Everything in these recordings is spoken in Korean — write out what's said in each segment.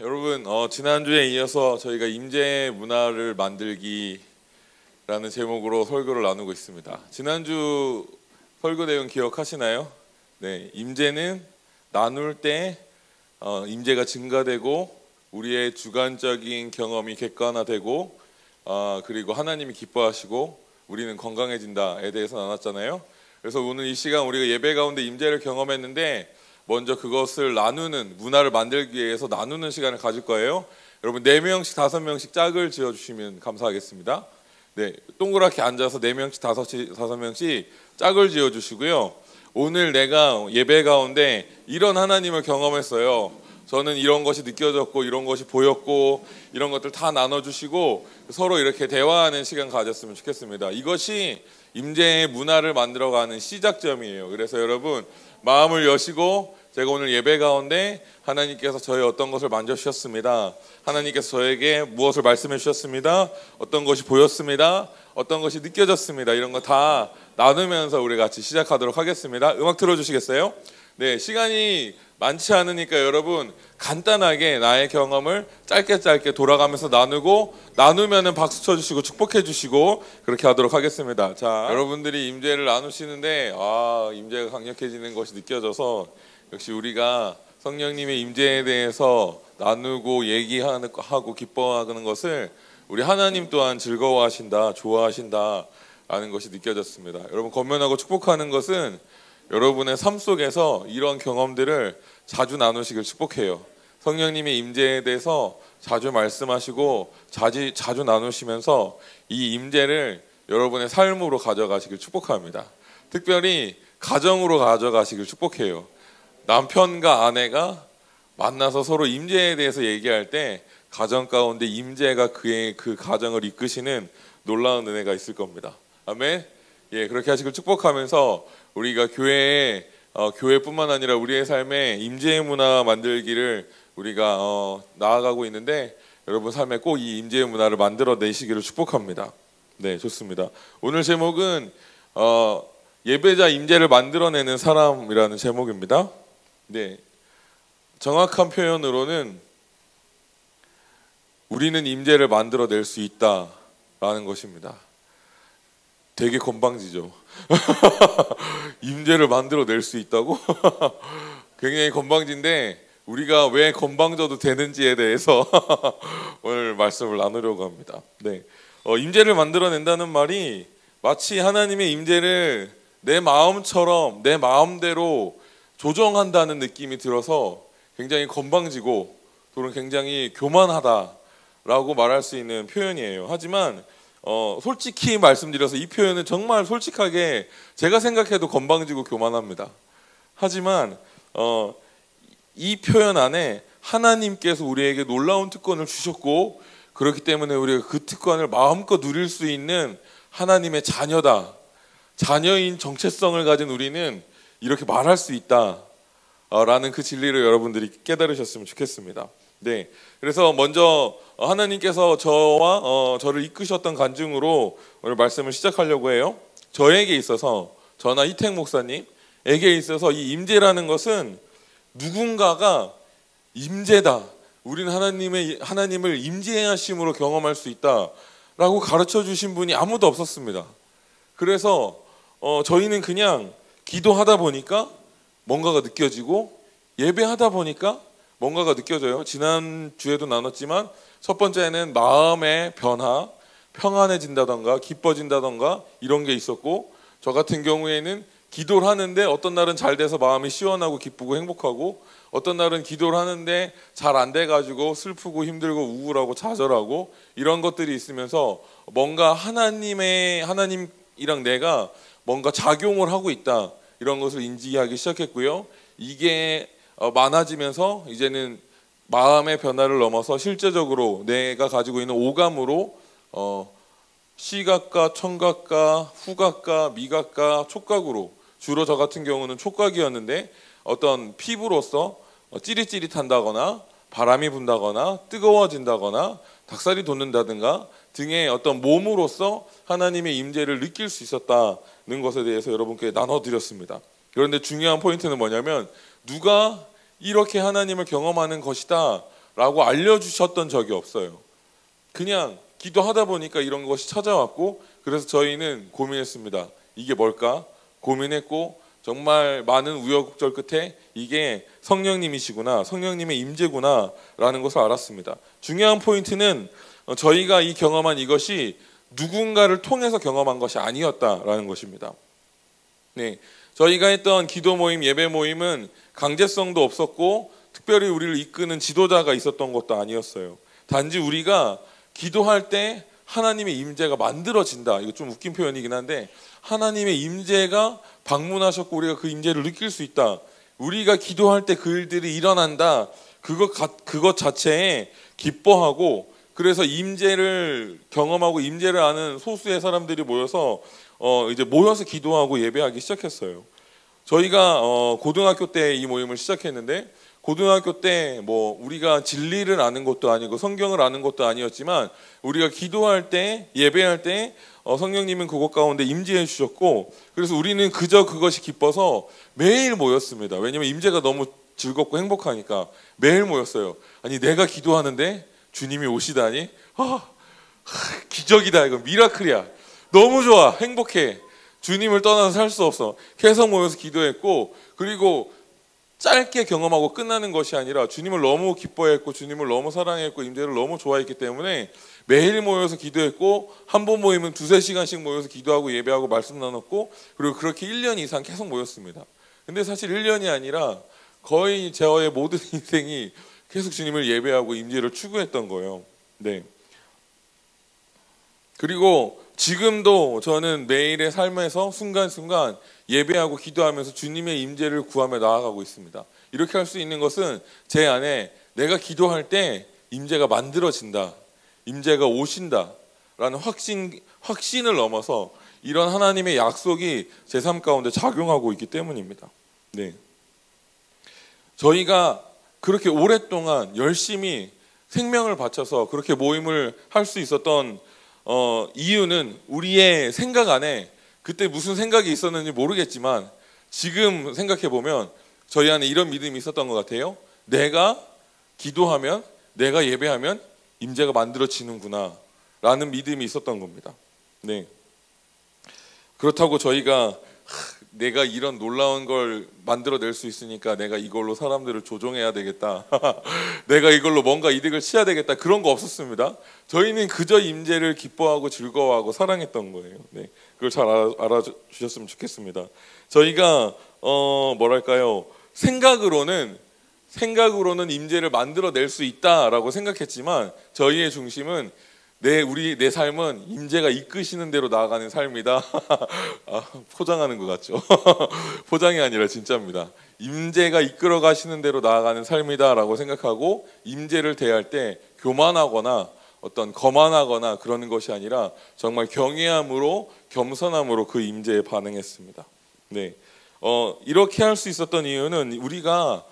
여러분 지난주에 이어서 저희가 임재 문화를 만들기라는 제목으로 설교를 나누고 있습니다. 지난주 설교 내용 기억하시나요? 네, 임재는 나눌 때 임재가 증가되고 우리의 주관적인 경험이 객관화되고 그리고 하나님이 기뻐하시고 우리는 건강해진다에 대해서 나눴잖아요. 그래서 오늘 이 시간 우리가 예배 가운데 임재를 경험했는데 먼저 그것을 나누는 문화를 만들기 위해서 나누는 시간을 가질 거예요. 여러분 4명씩 5명씩 짝을 지어주시면 감사하겠습니다. 네, 동그랗게 앉아서 4명씩 5명씩 짝을 지어주시고요. 오늘 내가 예배 가운데 이런 하나님을 경험했어요. 저는 이런 것이 느껴졌고 이런 것이 보였고 이런 것들 다 나눠주시고 서로 이렇게 대화하는 시간 가졌으면 좋겠습니다. 이것이 임재의 문화를 만들어가는 시작점이에요. 그래서 여러분 마음을 여시고 제가 오늘 예배 가운데 하나님께서 저의 어떤 것을 만져주셨습니다. 하나님께서 저에게 무엇을 말씀해 주셨습니다. 어떤 것이 보였습니다. 어떤 것이 느껴졌습니다. 이런 거 다 나누면서 우리 같이 시작하도록 하겠습니다. 음악 틀어주시겠어요? 네, 시간이 많지 않으니까 여러분 간단하게 나의 경험을 짧게 돌아가면서 나누면은 박수 쳐주시고 축복해 주시고 그렇게 하도록 하겠습니다. 자, 여러분들이 임재를 나누시는데 임재가 강력해지는 것이 느껴져서 역시 우리가 성령님의 임재에 대해서 나누고 얘기하고 기뻐하는 것을 우리 하나님 또한 즐거워하신다, 좋아하신다 라는 것이 느껴졌습니다. 여러분 권면하고 축복하는 것은 여러분의 삶 속에서 이런 경험들을 자주 나누시길 축복해요. 성령님의 임재에 대해서 자주 말씀하시고 자주 나누시면서 이 임재를 여러분의 삶으로 가져가시길 축복합니다. 특별히 가정으로 가져가시길 축복해요. 남편과 아내가 만나서 서로 임재에 대해서 얘기할 때 가정 가운데 임재가 그 가정을 이끄시는 놀라운 은혜가 있을 겁니다. 아멘. 예, 그렇게 하시길 축복하면서 우리가 교회뿐만 아니라 우리의 삶에 임재의 문화 만들기를 우리가 나아가고 있는데 여러분 삶에 꼭 이 임재의 문화를 만들어내시기를 축복합니다. 네, 좋습니다. 오늘 제목은 예배자 임재를 만들어내는 사람이라는 제목입니다. 네, 정확한 표현으로는 우리는 임재를 만들어낼 수 있다라는 것입니다. 되게 건방지죠. 임재를 만들어낼 수 있다고? 굉장히 건방진데 우리가 왜 건방져도 되는지에 대해서 오늘 말씀을 나누려고 합니다. 네, 임재를 만들어낸다는 말이 마치 하나님의 임재를 내 마음처럼 내 마음대로 조정한다는 느낌이 들어서 굉장히 건방지고 또는 굉장히 교만하다라고 말할 수 있는 표현이에요. 하지만 솔직히 말씀드려서 이 표현은 정말 솔직하게 제가 생각해도 건방지고 교만합니다. 하지만 이 표현 안에 하나님께서 우리에게 놀라운 특권을 주셨고 그렇기 때문에 우리가 그 특권을 마음껏 누릴 수 있는 하나님의 자녀다. 자녀인 정체성을 가진 우리는 이렇게 말할 수 있다라는 그 진리를 여러분들이 깨달으셨으면 좋겠습니다. 네, 그래서 먼저 하나님께서 저를 이끄셨던 간증으로 오늘 말씀을 시작하려고 해요. 저에게 있어서 저나 이택 목사님에게 있어서 이 임재라는 것은 누군가가 임재다. 우리는 하나님을 임재하심으로 경험할 수 있다라고 가르쳐 주신 분이 아무도 없었습니다. 그래서 저희는 그냥 기도하다 보니까 뭔가가 느껴지고 예배하다 보니까 뭔가가 느껴져요. 지난주에도 나눴지만 첫 번째는 마음의 변화, 평안해진다던가 기뻐진다던가 이런 게 있었고 저 같은 경우에는 기도를 하는데 어떤 날은 잘 돼서 마음이 시원하고 기쁘고 행복하고 어떤 날은 기도를 하는데 잘 안 돼가지고 슬프고 힘들고 우울하고 좌절하고 이런 것들이 있으면서 뭔가 하나님이랑 내가 뭔가 작용을 하고 있다 이런 것을 인지하기 시작했고요. 이게 많아지면서 이제는 마음의 변화를 넘어서 실제적으로 내가 가지고 있는 오감으로 시각과 청각과 후각과 미각과 촉각으로 주로 저 같은 경우는 촉각이었는데 어떤 피부로서 찌릿찌릿한다거나 바람이 분다거나 뜨거워진다거나 닭살이 돋는다든가 등의 어떤 몸으로서 하나님의 임재를 느낄 수 있었다는 것에 대해서 여러분께 나눠드렸습니다. 그런데 중요한 포인트는 뭐냐면 누가 이렇게 하나님을 경험하는 것이다 라고 알려주셨던 적이 없어요. 그냥 기도하다 보니까 이런 것이 찾아왔고, 그래서 저희는 고민했습니다. 이게 뭘까? 고민했고 정말 많은 우여곡절 끝에 이게 성령님이시구나, 성령님의 임재구나 라는 것을 알았습니다. 중요한 포인트는 저희가 이 경험한 이것이 누군가를 통해서 경험한 것이 아니었다라는 것입니다. 네, 저희가 했던 기도 모임, 예배 모임은 강제성도 없었고 특별히 우리를 이끄는 지도자가 있었던 것도 아니었어요. 단지 우리가 기도할 때 하나님의 임재가 만들어진다. 이거 좀 웃긴 표현이긴 한데, 하나님의 임재가 방문하셨고 우리가 그 임재를 느낄 수 있다. 우리가 기도할 때 그 일들이 일어난다. 그것 자체에 기뻐하고, 그래서 임재를 경험하고 임재를 아는 소수의 사람들이 모여서 이제 모여서 기도하고 예배하기 시작했어요. 저희가 고등학교 때 이 모임을 시작했는데, 고등학교 때 뭐 우리가 진리를 아는 것도 아니고 성경을 아는 것도 아니었지만, 우리가 기도할 때, 예배할 때 성령님은 그것 가운데 임재해 주셨고, 그래서 우리는 그저 그것이 기뻐서 매일 모였습니다. 왜냐하면 임재가 너무 즐겁고 행복하니까 매일 모였어요. 아니, 내가 기도하는데 주님이 오시다니, 기적이다, 이거 미라클이야, 너무 좋아, 행복해, 주님을 떠나서 살 수 없어. 계속 모여서 기도했고, 그리고 짧게 경험하고 끝나는 것이 아니라 주님을 너무 기뻐했고 주님을 너무 사랑했고 임재를 너무 좋아했기 때문에 매일 모여서 기도했고, 한 번 모이면 2-3시간씩 모여서 기도하고 예배하고 말씀 나눴고, 그리고 그렇게 1년 이상 계속 모였습니다. 근데 사실 1년이 아니라 거의 저의 모든 인생이 계속 주님을 예배하고 임재를 추구했던 거예요. 네. 그리고 지금도 저는 매일의 삶에서 순간순간 예배하고 기도하면서 주님의 임재를 구하며 나아가고 있습니다. 이렇게 할 수 있는 것은 제 안에 내가 기도할 때 임재가 만들어진다, 임재가 오신다 라는 확신을 넘어서 이런 하나님의 약속이 제 삶 가운데 작용하고 있기 때문입니다. 네. 저희가 그렇게 오랫동안 열심히 생명을 바쳐서 그렇게 모임을 할 수 있었던 이유는 우리의 생각 안에 그때 무슨 생각이 있었는지 모르겠지만 지금 생각해보면 저희 안에 이런 믿음이 있었던 것 같아요. 내가 기도하면, 내가 예배하면 임재가 만들어지는구나 라는 믿음이 있었던 겁니다. 네. 그렇다고 저희가 내가 이런 놀라운 걸 만들어낼 수 있으니까 내가 이걸로 사람들을 조종해야 되겠다, 내가 이걸로 뭔가 이득을 취해야 되겠다, 그런 거 없었습니다. 저희는 그저 임재를 기뻐하고 즐거워하고 사랑했던 거예요. 네. 그걸 잘 알아주셨으면 좋겠습니다. 저희가 뭐랄까요, 생각으로는 임재를 만들어낼 수 있다라고 생각했지만 저희의 중심은 내 삶은 임재가 이끄시는 대로 나아가는 삶이다. 포장하는 것 같죠? 포장이 아니라 진짜입니다. 임재가 이끌어 가시는 대로 나아가는 삶이다라고 생각하고, 임재를 대할 때 교만하거나 어떤 거만하거나 그러는 것이 아니라 정말 경외함으로, 겸손함으로 그 임재에 반응했습니다. 네. 이렇게 할 수 있었던 이유는 우리가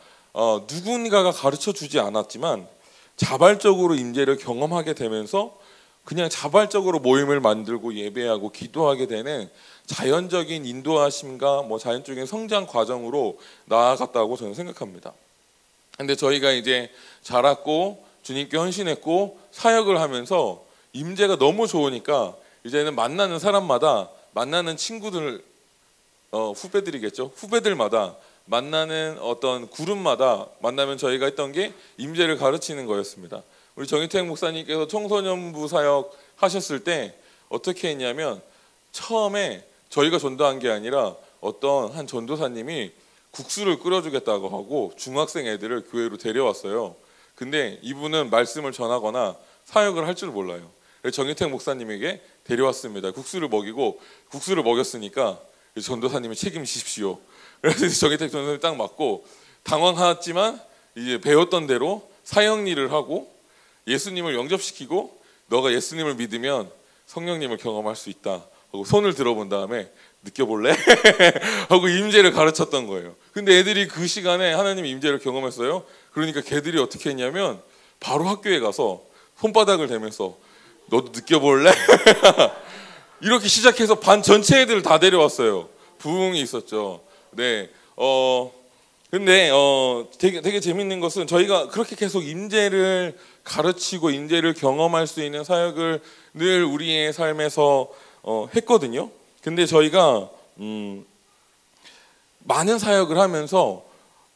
누군가가 가르쳐 주지 않았지만 자발적으로 임재를 경험하게 되면서 그냥 자발적으로 모임을 만들고 예배하고 기도하게 되는 자연적인 인도하심과 자연적인 성장 과정으로 나아갔다고 저는 생각합니다. 근데 저희가 이제 자랐고 주님께 헌신했고 사역을 하면서 임재가 너무 좋으니까 이제는 만나는 사람마다, 만나는 친구들, 후배들이겠죠, 후배들마다, 만나는 어떤 그룹마다 만나면 저희가 했던 게 임재를 가르치는 거였습니다. 우리 정희택 목사님께서 청소년부 사역 하셨을 때 어떻게 했냐면, 처음에 저희가 전도한 게 아니라 어떤 한 전도사님이 국수를 끓여주겠다고 하고 중학생 애들을 교회로 데려왔어요. 근데 이분은 말씀을 전하거나 사역을 할 줄 몰라요. 그래서 정희택 목사님에게 데려왔습니다. 국수를 먹였으니까 전도사님이 책임지십시오. 그래서 정희택 전도사님이 딱 맞고, 당황했지만 이제 배웠던 대로 사역 일을 하고 예수님을 영접시키고, 너가 예수님을 믿으면 성령님을 경험할 수 있다 하고 손을 들어본 다음에 느껴볼래? 하고 임재를 가르쳤던 거예요. 근데 애들이 그 시간에 하나님 임재를 경험했어요. 그러니까 걔들이 어떻게 했냐면 바로 학교에 가서 손바닥을 대면서 너도 느껴볼래? 이렇게 시작해서 반 전체 애들을 다 데려왔어요. 부흥이 있었죠. 네, 근데 되게 재밌는 것은 저희가 그렇게 계속 임재를 가르치고 임재를 경험할 수 있는 사역을 늘 우리의 삶에서 했거든요. 근데 저희가 많은 사역을 하면서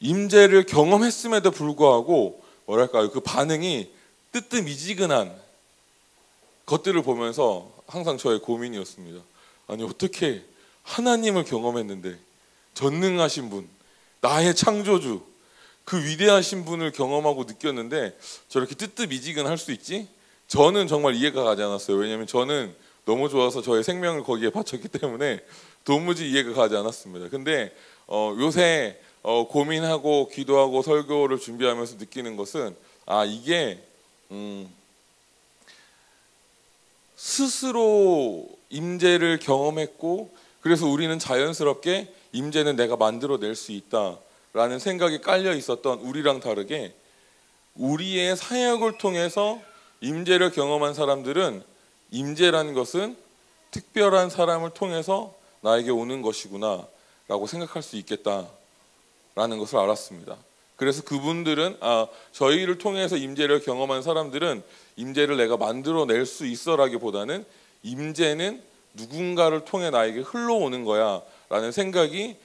임재를 경험했음에도 불구하고 뭐랄까요, 그 반응이 뜨뜻미지근한 것들을 보면서 항상 저의 고민이었습니다. 아니, 어떻게 하나님을 경험했는데 전능하신 분, 나의 창조주, 그 위대하신 분을 경험하고 느꼈는데 저렇게 뜨뜻미지근할 수 있지? 저는 정말 이해가 가지 않았어요. 왜냐하면 저는 너무 좋아서 저의 생명을 거기에 바쳤기 때문에 도무지 이해가 가지 않았습니다. 근데 요새 고민하고 기도하고 설교를 준비하면서 느끼는 것은 이게 스스로 임재를 경험했고, 그래서 우리는 자연스럽게 임재는 내가 만들어낼 수 있다라는 생각이 깔려 있었던 우리랑 다르게, 우리의 사역을 통해서 임재를 경험한 사람들은 임재라는 것은 특별한 사람을 통해서 나에게 오는 것이구나 라고 생각할 수 있겠다라는 것을 알았습니다. 그래서 그분들은 저희를 통해서 임재를 경험한 사람들은 임재를 내가 만들어낼 수 있어라기보다는 임재는 누군가를 통해 나에게 흘러오는 거야 라는 생각이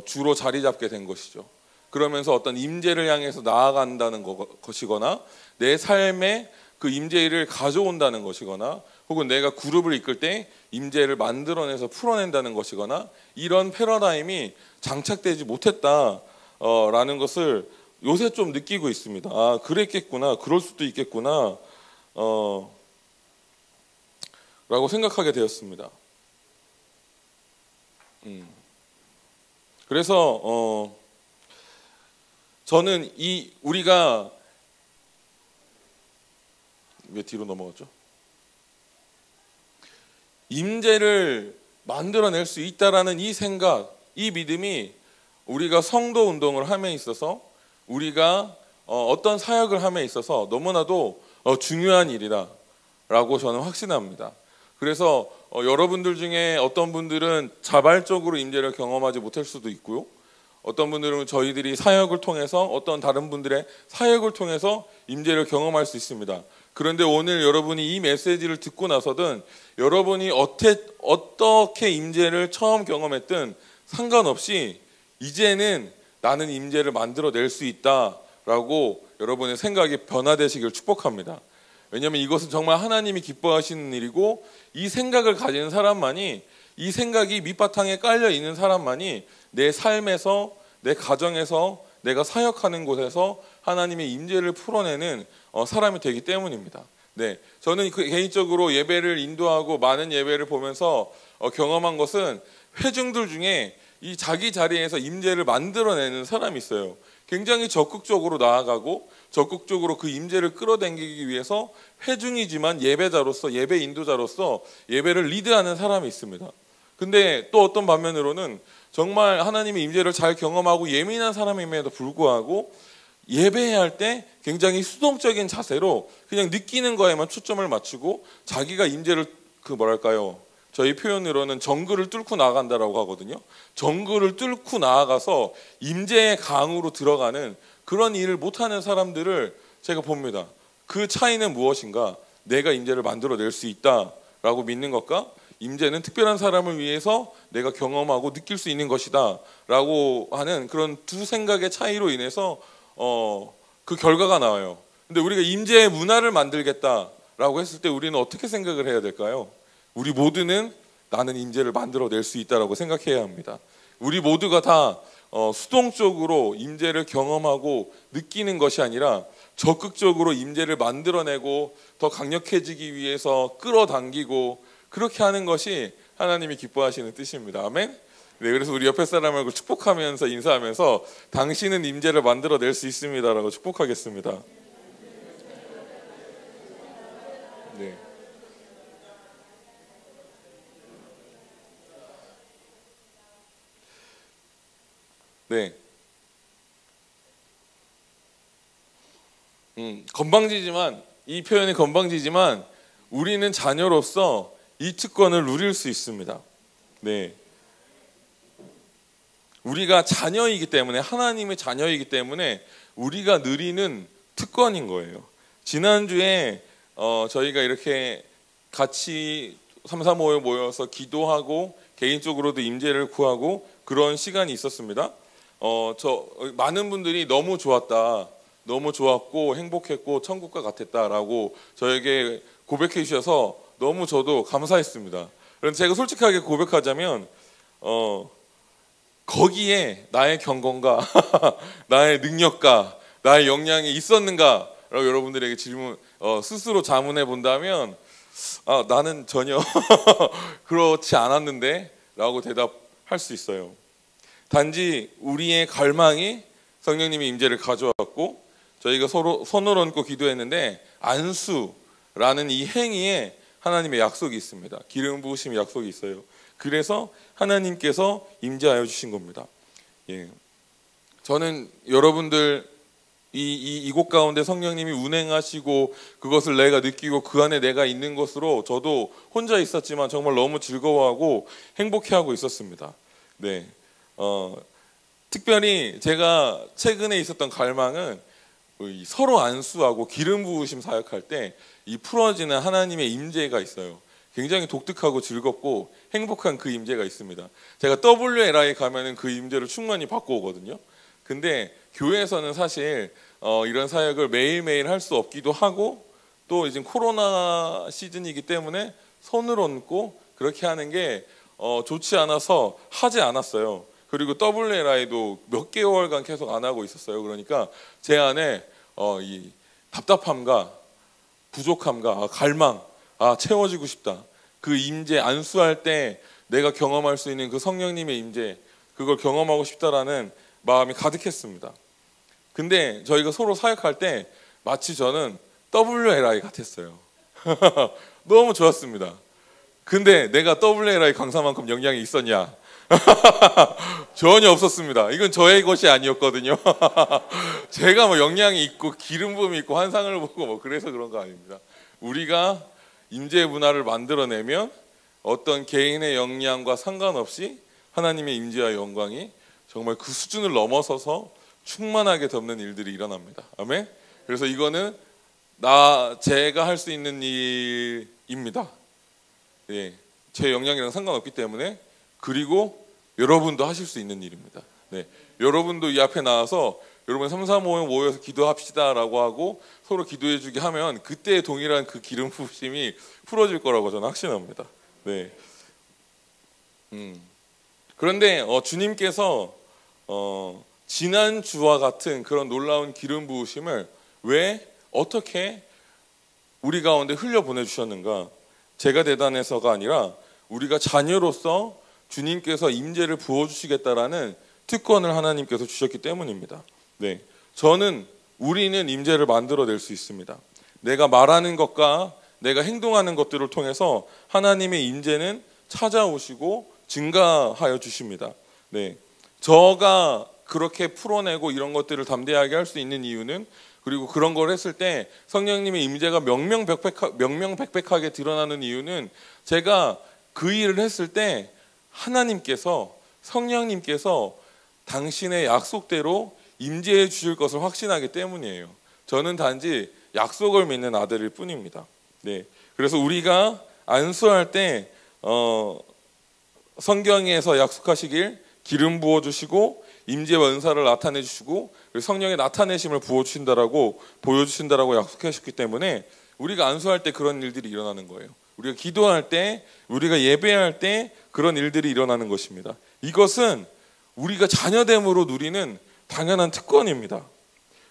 주로 자리 잡게 된 것이죠. 그러면서 어떤 임재를 향해서 나아간다는 것이거나 내 삶에 그 임재를 가져온다는 것이거나 혹은 내가 그룹을 이끌 때 임재를 만들어내서 풀어낸다는 것이거나 이런 패러다임이 장착되지 못했다라는 것을 요새 좀 느끼고 있습니다. 그랬겠구나, 그럴 수도 있겠구나 라고 생각하게 되었습니다. 그래서 저는 우리가 왜 뒤로 넘어갔죠? 임재를 만들어낼 수 있다라는 이 생각, 이 믿음이 우리가 성도 운동을 함에 있어서, 우리가 어떤 사역을 함에 있어서 너무나도 중요한 일이다라고 저는 확신합니다. 그래서 여러분들 중에 어떤 분들은 자발적으로 임재를 경험하지 못할 수도 있고요. 어떤 분들은 저희들이 사역을 통해서, 어떤 다른 분들의 사역을 통해서 임재를 경험할 수 있습니다. 그런데 오늘 여러분이 이 메시지를 듣고 나서든 여러분이 어떻게 임재를 처음 경험했든 상관없이 이제는 나는 임재를 만들어낼 수 있다라고 여러분의 생각이 변화되시길 축복합니다. 왜냐하면 이것은 정말 하나님이 기뻐하시는 일이고, 이 생각을 가진 사람만이, 이 생각이 밑바탕에 깔려 있는 사람만이 내 삶에서, 내 가정에서, 내가 사역하는 곳에서 하나님의 임재를 풀어내는 사람이 되기 때문입니다. 네, 저는 개인적으로 예배를 인도하고 많은 예배를 보면서 경험한 것은 회중들 중에 이 자기 자리에서 임재를 만들어내는 사람이 있어요. 굉장히 적극적으로 나아가고 적극적으로 그 임재를 끌어당기기 위해서 회중이지만 예배자로서, 예배 인도자로서 예배를 리드하는 사람이 있습니다. 근데 또 어떤 반면으로는 정말 하나님의 임재를 잘 경험하고 예민한 사람임에도 불구하고 예배해야 할 때 굉장히 수동적인 자세로 그냥 느끼는 거에만 초점을 맞추고 자기가 임재를 저희 표현으로는 정글을 뚫고 나아간다라고 하거든요. 정글을 뚫고 나아가서 임재의 강으로 들어가는 그런 일을 못하는 사람들을 제가 봅니다. 그 차이는 무엇인가? 내가 임재를 만들어낼 수 있다라고 믿는 것과 임재는 특별한 사람을 위해서 내가 경험하고 느낄 수 있는 것이다 라고 하는 그런 두 생각의 차이로 인해서 그 결과가 나와요. 근데 우리가 임재의 문화를 만들겠다라고 했을 때 우리는 어떻게 생각을 해야 될까요? 우리 모두는 나는 임재를 만들어낼 수 있다라고 생각해야 합니다. 우리 모두가 다 수동적으로 임재를 경험하고 느끼는 것이 아니라 적극적으로 임재를 만들어내고 더 강력해지기 위해서 끌어당기고 그렇게 하는 것이 하나님이 기뻐하시는 뜻입니다. 아멘? 네, 그래서 우리 옆에 사람을 축복하면서 인사하면서 당신은 임재를 만들어낼 수 있습니다라고 축복하겠습니다. 네. 네. 건방지지만, 이 표현이 건방지지만 우리는 자녀로서 이 특권을 누릴 수 있습니다. 네. 우리가 자녀이기 때문에, 하나님의 자녀이기 때문에 우리가 누리는 특권인 거예요. 지난주에 저희가 이렇게 같이 335에 모여서 기도하고 개인적으로도 임재를 구하고 그런 시간이 있었습니다. 많은 분들이 너무 좋았다, 너무 좋았고 행복했고 천국과 같았다라고 저에게 고백해 주셔서 너무 저도 감사했습니다. 그런데 제가 솔직하게 고백하자면 거기에 나의 경건과 나의 능력과 나의 역량이 있었는가라고 여러분들에게 스스로 자문해 본다면 나는 전혀 그렇지 않았는데 라고 대답할 수 있어요. 단지 우리의 갈망이 성령님의 임재를 가져왔고 저희가 서로 손을 얹고 기도했는데 안수라는 이 행위에 하나님의 약속이 있습니다. 기름 부으심 약속이 있어요. 그래서 하나님께서 임재하여 주신 겁니다. 예. 저는 여러분들 이곳 가운데 성령님이 운행하시고 그것을 내가 느끼고 그 안에 내가 있는 것으로 저도 혼자 있었지만 정말 너무 즐거워하고 행복해하고 있었습니다. 네. 특별히 제가 최근에 있었던 갈망은 서로 안수하고 기름 부으심 사역할 때 이 풀어지는 하나님의 임재가 있어요. 굉장히 독특하고 즐겁고 행복한 그 임재가 있습니다. 제가 WLI 가면은 그 임재를 충만히 받고 오거든요. 근데 교회에서는 사실 이런 사역을 매일매일 할 수 없기도 하고 또 이제 코로나 시즌이기 때문에 손을 얹고 그렇게 하는 게 좋지 않아서 하지 않았어요. 그리고 WLI도 몇 개월간 계속 안 하고 있었어요. 그러니까 제 안에 이 답답함과 부족함과 갈망, 채워지고 싶다. 그 임재 안수할 때 내가 경험할 수 있는 그 성령님의 임재, 그걸 경험하고 싶다라는 마음이 가득했습니다. 근데 저희가 서로 사역할 때 마치 저는 WLI 같았어요. 너무 좋았습니다. 근데 내가 WLI 강사만큼 역량이 있었냐? 전혀 없었습니다. 이건 저의 것이 아니었거든요. 제가 뭐 역량이 있고 기름 부음이 있고 환상을 보고 뭐 그래서 그런 거 아닙니다. 우리가 임재 문화를 만들어내면 어떤 개인의 역량과 상관없이 하나님의 임재와 영광이 정말 그 수준을 넘어서서 충만하게 덮는 일들이 일어납니다. 아멘. 그래서 이거는 제가 할 수 있는 일입니다. 예, 제 역량이랑 상관없기 때문에. 그리고 여러분도 하실 수 있는 일입니다. 네, 여러분도 이 앞에 나와서 여러분 335명 모여서 기도합시다라고 하고 서로 기도해주게 하면 그때 동일한 그 기름 부으심이 풀어질 거라고 저는 확신합니다. 네. 그런데 주님께서 지난 주와 같은 그런 놀라운 기름 부으심을 왜 어떻게 우리 가운데 흘려 보내주셨는가? 제가 대단해서가 아니라 우리가 자녀로서 주님께서 임재를 부어주시겠다라는 특권을 하나님께서 주셨기 때문입니다. 네, 우리는 임재를 만들어낼 수 있습니다. 내가 말하는 것과 내가 행동하는 것들을 통해서 하나님의 임재는 찾아오시고 증가하여 주십니다. 네, 저가 그렇게 풀어내고 이런 것들을 담대하게 할 수 있는 이유는, 그리고 그런 걸 했을 때 성령님의 임재가 명명백백하게 드러나는 이유는, 제가 그 일을 했을 때 하나님께서, 성령님께서 당신의 약속대로 임재해 주실 것을 확신하기 때문이에요. 저는 단지 약속을 믿는 아들일 뿐입니다. 네, 그래서 우리가 안수할 때 성경에서 약속하시길 기름 부어주시고 임재와 은사를 나타내 주시고 성령의 나타내심을 부어주신다라고 보여주신다라고 약속하셨기 때문에 우리가 안수할 때 그런 일들이 일어나는 거예요. 우리가 기도할 때, 우리가 예배할 때 그런 일들이 일어나는 것입니다. 이것은 우리가 자녀됨으로 누리는 당연한 특권입니다.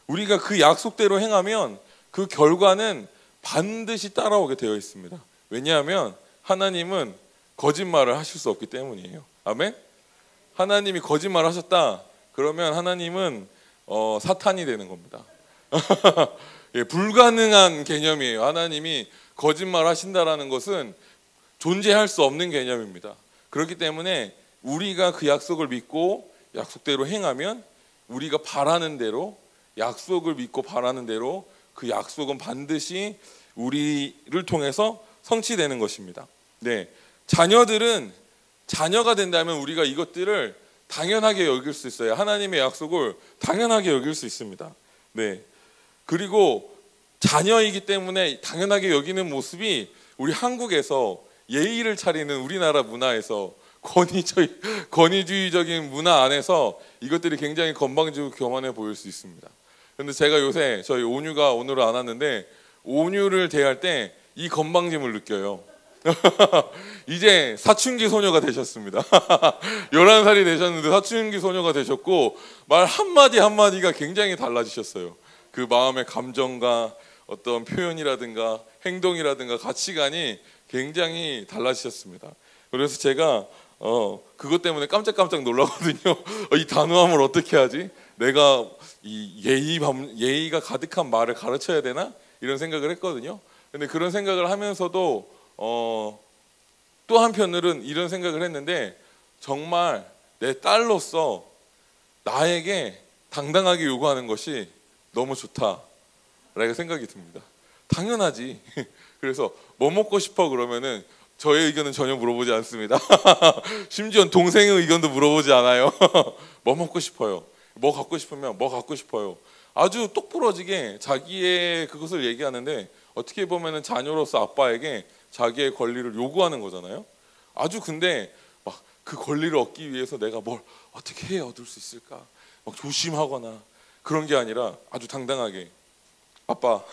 우리가 그 약속대로 행하면 그 결과는 반드시 따라오게 되어 있습니다. 왜냐하면 하나님은 거짓말을 하실 수 없기 때문이에요. 아멘? 하나님이 거짓말 하셨다 그러면 하나님은 사탄이 되는 겁니다. 예, 불가능한 개념이에요. 하나님이 거짓말 하신다라는 것은 존재할 수 없는 개념입니다. 그렇기 때문에 우리가 그 약속을 믿고 약속대로 행하면, 우리가 바라는 대로, 약속을 믿고 바라는 대로 그 약속은 반드시 우리를 통해서 성취되는 것입니다. 네, 자녀들은, 자녀가 된다면 우리가 이것들을 당연하게 여길 수 있어요. 하나님의 약속을 당연하게 여길 수 있습니다. 네. 그리고 자녀이기 때문에 당연하게 여기는 모습이 우리 한국에서 예의를 차리는 우리나라 문화에서 권위주의적인 문화 안에서 이것들이 굉장히 건방지고 교만해 보일 수 있습니다. 그런데 제가 요새 저희 온유가 오늘은 안 왔는데 온유를 대할 때 이 건방짐을 느껴요. 이제 사춘기 소녀가 되셨습니다. 11살이 되셨는데 사춘기 소녀가 되셨고 말 한마디 한마디가 굉장히 달라지셨어요. 그 마음의 감정과 어떤 표현이라든가 행동이라든가 가치관이 굉장히 달라지셨습니다. 그래서 제가 그것 때문에 깜짝깜짝 놀라거든요. 이 단호함을 어떻게 하지? 내가 이 예의가 가득한 말을 가르쳐야 되나? 이런 생각을 했거든요. 근데 그런 생각을 하면서도 또 한편으로는 이런 생각을 했는데 정말 내 딸로서 나에게 당당하게 요구하는 것이 너무 좋다라고 생각이 듭니다. 당연하지. 그래서 뭐 먹고 싶어 그러면은 저의 의견은 전혀 물어보지 않습니다. 심지어 동생의 의견도 물어보지 않아요. 뭐 먹고 싶어요? 뭐 갖고 싶으면 뭐 갖고 싶어요? 아주 똑부러지게 자기의 그것을 얘기하는데 어떻게 보면은 자녀로서 아빠에게 자기의 권리를 요구하는 거잖아요. 아주 근데 막 그 권리를 얻기 위해서 내가 뭘 어떻게 해 얻을 수 있을까? 막 조심하거나 그런 게 아니라 아주 당당하게 아빠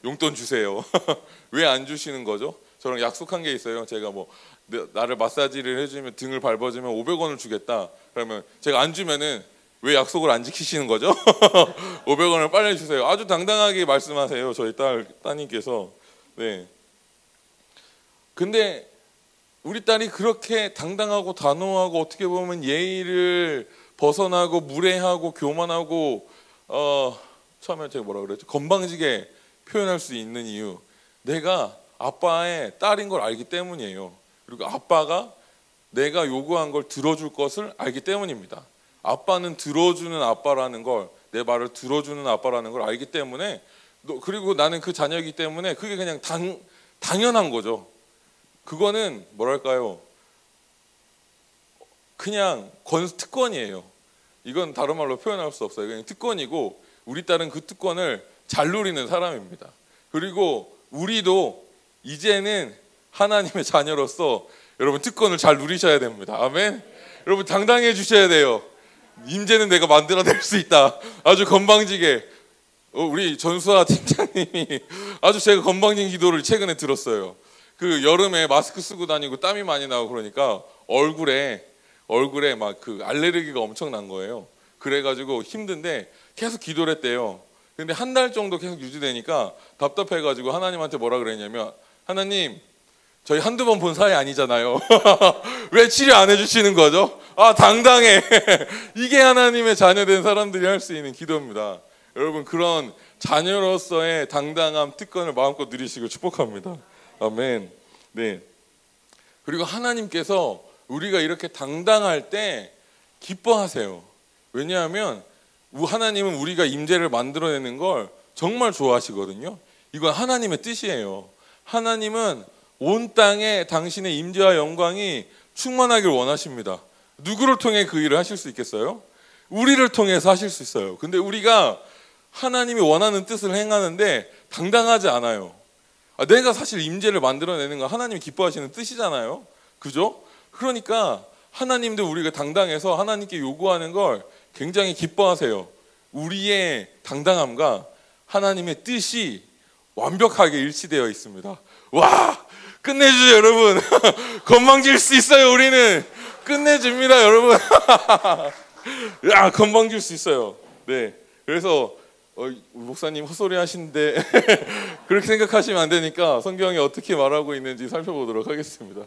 용돈 주세요. 왜 안 주시는 거죠? 저랑 약속한 게 있어요. 제가 뭐 나를 마사지를 해주면 등을 밟아주면 500원을 주겠다. 그러면 제가 안 주면은 왜 약속을 안 지키시는 거죠? 500원을 빨리 주세요. 아주 당당하게 말씀하세요. 저희 따님께서. 네. 근데 우리 딸이 그렇게 당당하고 단호하고 어떻게 보면 예의를 벗어나고 무례하고 교만하고 처음에 제가 뭐라 그랬죠? 건방지게 표현할 수 있는 이유. 내가 아빠의 딸인 걸 알기 때문이에요. 그리고 아빠가 내가 요구한 걸 들어줄 것을 알기 때문입니다. 아빠는 들어주는 아빠라는 걸, 내 말을 들어주는 아빠라는 걸 알기 때문에 그리고 나는 그 자녀이기 때문에 그게 그냥 당연한 거죠. 그거는 뭐랄까요? 그냥 특권이에요. 이건 다른 말로 표현할 수 없어요. 그냥 특권이고 우리 딸은 그 특권을 잘 누리는 사람입니다. 그리고 우리도 이제는 하나님의 자녀로서 여러분 특권을 잘 누리셔야 됩니다. 아멘. 여러분 당당해 주셔야 돼요. 임재는 내가 만들어낼 수 있다. 아주 건방지게. 우리 전수아 팀장님이 아주 제가 건방진 기도를 최근에 들었어요. 그 여름에 마스크 쓰고 다니고 땀이 많이 나고 그러니까 얼굴에 막 그 알레르기가 엄청 난 거예요. 그래가지고 힘든데 계속 기도를 했대요. 근데 한 달 정도 계속 유지되니까 답답해가지고 하나님한테 뭐라 그랬냐면 하나님 저희 한두 번 본 사이 아니잖아요. 왜 치료 안 해주시는 거죠? 아 당당해. 이게 하나님의 자녀된 사람들이 할 수 있는 기도입니다. 여러분 그런 자녀로서의 당당함 특권을 마음껏 누리시길 축복합니다. 아멘. 네. 그리고 하나님께서 우리가 이렇게 당당할 때 기뻐하세요. 왜냐하면 하나님은 우리가 임재를 만들어내는 걸 정말 좋아하시거든요. 이건 하나님의 뜻이에요. 하나님은 온 땅에 당신의 임재와 영광이 충만하길 원하십니다. 누구를 통해 그 일을 하실 수 있겠어요? 우리를 통해서 하실 수 있어요. 근데 우리가 하나님이 원하는 뜻을 행하는데 당당하지 않아요. 내가 사실 임재를 만들어내는 건 하나님이 기뻐하시는 뜻이잖아요. 그죠? 그러니까 하나님도 우리가 당당해서 하나님께 요구하는 걸 굉장히 기뻐하세요. 우리의 당당함과 하나님의 뜻이 완벽하게 일치되어 있습니다. 와! 끝내주죠 여러분. 건방질 수 있어요. 우리는 끝내줍니다 여러분. 야 건방질 수 있어요. 네. 그래서 목사님 헛소리 하시는데 그렇게 생각하시면 안 되니까 성경이 어떻게 말하고 있는지 살펴보도록 하겠습니다.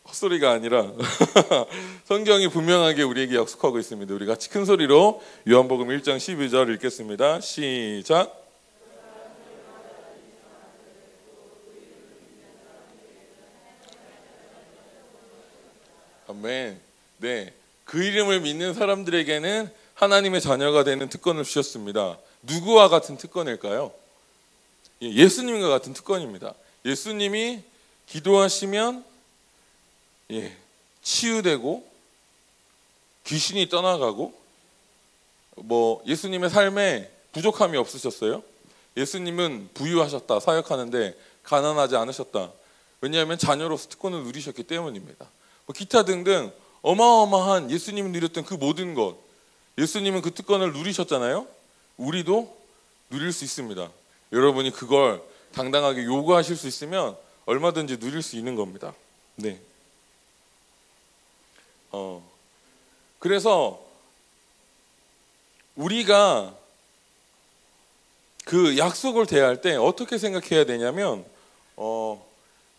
헛소리가 아니라 성경이 분명하게 우리에게 약속하고 있습니다. 우리 같이 큰 소리로 요한복음 1장 12절 읽겠습니다. 시작. 아멘. 네, 그 이름을 믿는 사람들에게는 하나님의 자녀가 되는 특권을 주셨습니다. 누구와 같은 특권일까요? 예수님과 같은 특권입니다. 예수님이 기도하시면 치유되고 귀신이 떠나가고 예수님의 삶에 부족함이 없으셨어요. 예수님은 부유하셨다, 사역하는데 가난하지 않으셨다. 왜냐하면 자녀로서 특권을 누리셨기 때문입니다. 기타 등등 어마어마한 예수님이 누렸던 그 모든 것, 예수님은 그 특권을 누리셨잖아요. 우리도 누릴 수 있습니다. 여러분이 그걸 당당하게 요구하실 수 있으면 얼마든지 누릴 수 있는 겁니다. 네. 그래서 우리가 그 약속을 대할 때 어떻게 생각해야 되냐면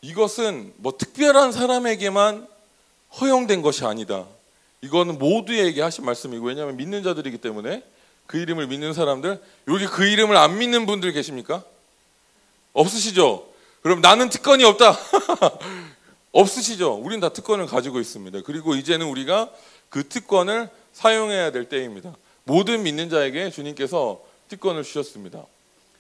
이것은 특별한 사람에게만 허용된 것이 아니다. 이거는 모두에게 하신 말씀이고, 왜냐하면 믿는 자들이기 때문에 그 이름을 믿는 사람들, 여기 그 이름을 안 믿는 분들 계십니까? 없으시죠? 그럼 나는 특권이 없다. 없으시죠? 우린 다 특권을 가지고 있습니다. 그리고 이제는 우리가 그 특권을 사용해야 될 때입니다. 모든 믿는 자에게 주님께서 특권을 주셨습니다.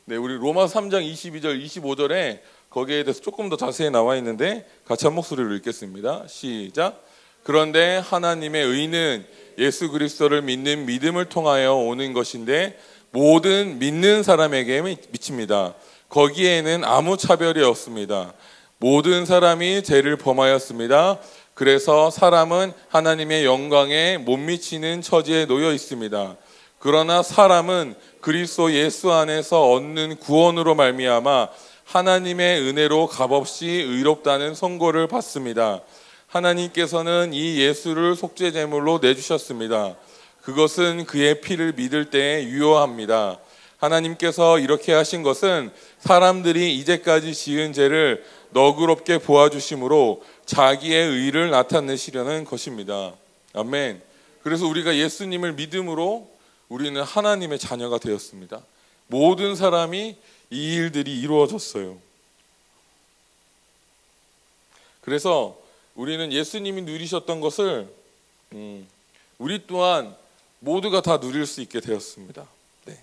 네, 우리 로마서 3장 22절 25절에 거기에 대해서 조금 더 자세히 나와 있는데 같이 한 목소리로 읽겠습니다. 시작. 그런데 하나님의 의는 예수 그리스도를 믿는 믿음을 통하여 오는 것인데 모든 믿는 사람에게 미칩니다. 거기에는 아무 차별이 없습니다. 모든 사람이 죄를 범하였습니다. 그래서 사람은 하나님의 영광에 못 미치는 처지에 놓여 있습니다. 그러나 사람은 그리스도 예수 안에서 얻는 구원으로 말미암아 하나님의 은혜로 값없이 의롭다는 선고를 받습니다. 하나님께서는 이 예수를 속죄 제물로 내주셨습니다. 그것은 그의 피를 믿을 때에 유효합니다. 하나님께서 이렇게 하신 것은 사람들이 이제까지 지은 죄를 너그럽게 보아주심으로 자기의 의를 나타내시려는 것입니다. 아멘. 그래서 우리가 예수님을 믿음으로 우리는 하나님의 자녀가 되었습니다. 모든 사람이 이 일들이 이루어졌어요. 그래서 우리는 예수님이 누리셨던 것을 우리 또한 모두가 다 누릴 수 있게 되었습니다. 네.